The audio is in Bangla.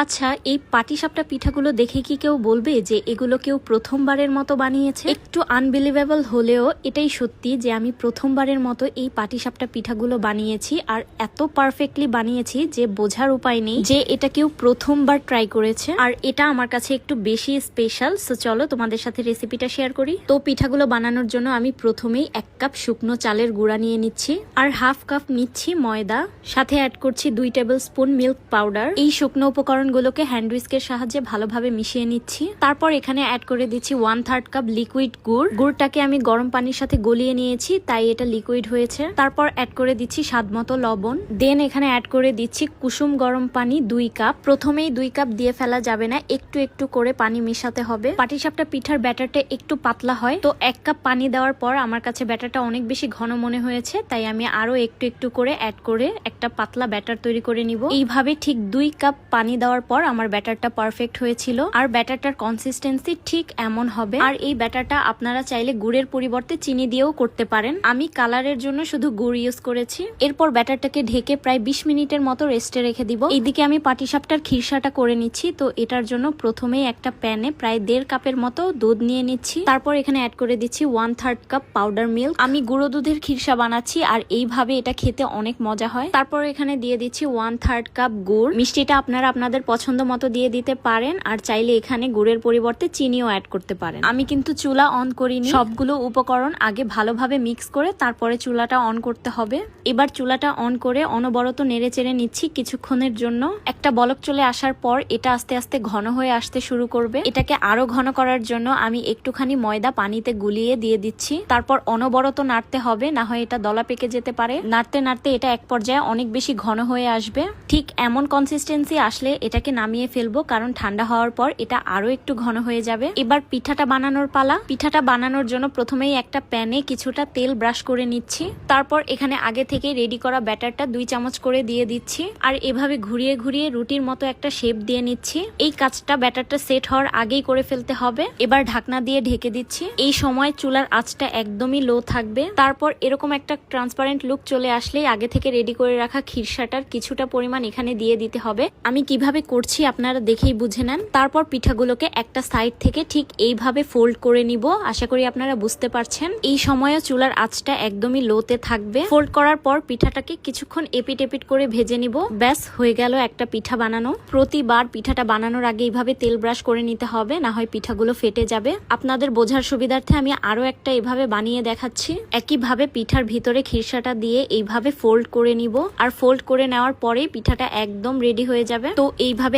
আচ্ছা, এই পাটিসাপটা পিঠাগুলো দেখে কি কেউ বলবে যে এগুলো কেউ প্রথমবারের মতো বানিয়েছে? একটু আনবিলিভেবল হলেও এটাই সত্যি যে আমি প্রথমবারের মতো এই পাটিসাপটা পিঠাগুলো বানিয়েছি, আর এত পারফেক্টলি বানিয়েছি যে বোঝার উপায় নেই যে এটা কেউ প্রথমবার ট্রাই করেছে। আর এটা আমার কাছে একটু বেশি স্পেশাল। সো চলো তোমাদের সাথে রেসিপিটা শেয়ার করি। তো পিঠাগুলো বানানোর জন্য আমি প্রথমেই 1 কাপ শুকনো চালের গুঁড়া নিয়ে নিচ্ছি, আর হাফ কাপ নিচ্ছি ময়দা, সাথে অ্যাড করছি 2 টেবিল স্পুন মিল্ক পাউডার। এই শুকনো উপকরণগুলোকে হ্যান্ড হুইস্কের সাহায্যে ভালোভাবে মিশিয়ে নিচ্ছি। তারপর এখানে অ্যাড করে দিচ্ছি 1/3 কাপ লিকুইড গুড়। গুড়টাকে আমি গরম পানির সাথে গলিয়ে নিয়েছি, তাই এটা লিকুইড হয়েছে। তারপর অ্যাড করে দিচ্ছি স্বাদ মতো লবণ। দেন এখানে অ্যাড করে দিচ্ছি কুসুম গরম পানি 2 কাপ। প্রথমেই 2 কাপ দিয়ে ফেলা যাবে না, একটু একটু করে পানি মেশাতে হবে। পাটিসাপটা পিঠার ব্যাটারটা একটু পাতলা হয়, তো 1 কাপ পানি দেওয়ার পর আমার কাছে ব্যাটারটা অনেক বেশি ঘন মনে হয়েছে, তাই আমি আরো একটু একটু করে অ্যাড করে একটা পাতলা ব্যাটার তৈরি করে নিব। এইভাবে ঠিক 2 কাপ পানি দেওয়ার পর আমার ব্যাটারটা পারফেক্ট হয়েছিল, আর ব্যাটারটার কনসিস্টেন্সি ঠিক এমন হবে। আর এই ব্যাটারটা আপনারা চাইলে গুড়ের পরিবর্তে চিনি দিয়েও করতে পারেন। আমি কালারের জন্য শুধু গুড় ইউজ করেছি। এরপর ব্যাটারটাকে ঢেকে প্রায় 20 মিনিটের মতো রেস্টে রেখে দিব। এইদিকে আমি পাটিসাপটার খিরসাটা করে নিচ্ছি। তো এটার জন্য প্রথমেই একটা প্যানে প্রায় 1.5 কাপের মতো দুধ নিয়ে নিচ্ছি। তারপর এখানে অ্যাড করে দিচ্ছি 1/3 কাপ পাউডার মিল্ক। আমি গুঁড়ো দুধের খিরসা বানাচ্ছি, আর এইভাবে এটা খেতে অনেক মজা হয়। তারপর এখানে দিয়ে দিচ্ছি 1/3 কাপ গুড়। মিষ্টিটা আপনারা আপনাদের পছন্দ মতো দিয়ে দিতে পারেন, আর চাইলে এখানে গুড়ের পরিবর্তে চিনিও অ্যাড করতে পারেন। আমি কিন্তু চুলা অন করিনি। সবগুলো উপকরণ আগে ভালোভাবে মিক্স করে তারপরে চুলাটা অন করতে হবে। এবার চুলাটা অন করে অনবরত নেড়ে চেড়ে নিচ্ছি কিছুক্ষণের জন্য। একটা বলক চলে আসার পর এটা আস্তে আস্তে ঘন হয়ে আসতে শুরু করবে। এটাকে আরো ঘন করার জন্য আমি একটুখানি ময়দা পানিতে গুলিয়ে দিয়ে দিচ্ছি। তারপর অনবরত নাড়তে হবে, না হয় এটা দলা পেকে যেতে পারে। নাড়তে নাড়তে এটা এক পর্যায়ে অনেক বেশি ঘন হয়ে আসবে। ঠিক এমন কনসিস্টেন্সি আসলে এটাকে নামিয়ে ফেলবো, কারণ ঠান্ডা হওয়ার পর এটা আরো একটু ঘন হয়ে যাবে। এবার পিঠাটা বানানোর পালা। পিঠাটা বানানোর জন্য প্রথমেই একটা প্যানে কিছুটা তেল ব্রাশ করে নিচ্ছি। তারপর এখানে আগে থেকে রেডি করা ব্যাটারটা 2 চামচ করে দিয়ে দিচ্ছি, আর এভাবে ঘুরিয়ে ঘুরিয়ে রুটির মতো একটা শেপ দিয়ে নিচ্ছি। এই কাজটা ব্যাটারটা সেট হওয়ার আগেই করে ফেলতে হবে। এবার ঢাকনা দিয়ে ঢেকে দিচ্ছি। এই সময় চুলার আঁচটা একদমই লো থাকবে। তারপর এরকম একটা ট্রান্সপারেন্ট লুক চলে আসলেই আগে থেকে রেডি করে রাখা খিরসাটার কিছুটা পরিমাণ এখানে দিয়ে দিতে হবে। আমি কিভাবে করছি আপনারা দেখেই বুঝে নেন। তারপর পিঠাগুলোকে একটা সাইড থেকে ঠিক এইভাবে ফোল্ড করে নিব। আশা করি আপনারা বুঝতে পারছেন। এই সময়ও চুলার আঁচটা একদমই লোতে থাকবে। ফোল্ড করার পর পিঠাটাকে কিছুক্ষণ এপিট এপিট করে ভেজে নিব। ব্যাস হয়ে গেল একটা পিঠা বানানো। প্রতিবার পিঠাটা বানানোর আগে এইভাবে তেল ব্রাশ করে নিতে হবে, না হয় পিঠাগুলো ফেটে যাবে। আপনাদের বোঝার সুবিধার্থে আমি আরো একটা এভাবে বানিয়ে দেখাচ্ছি। একইভাবে পিঠার ভিতরে খিরসাটা দিয়ে এইভাবে ফোল্ড করে নিব, আর ফোল্ড করে নেওয়ার পরেই পিঠাটা একদম রেডি হয়ে যাবে। তো এইভাবে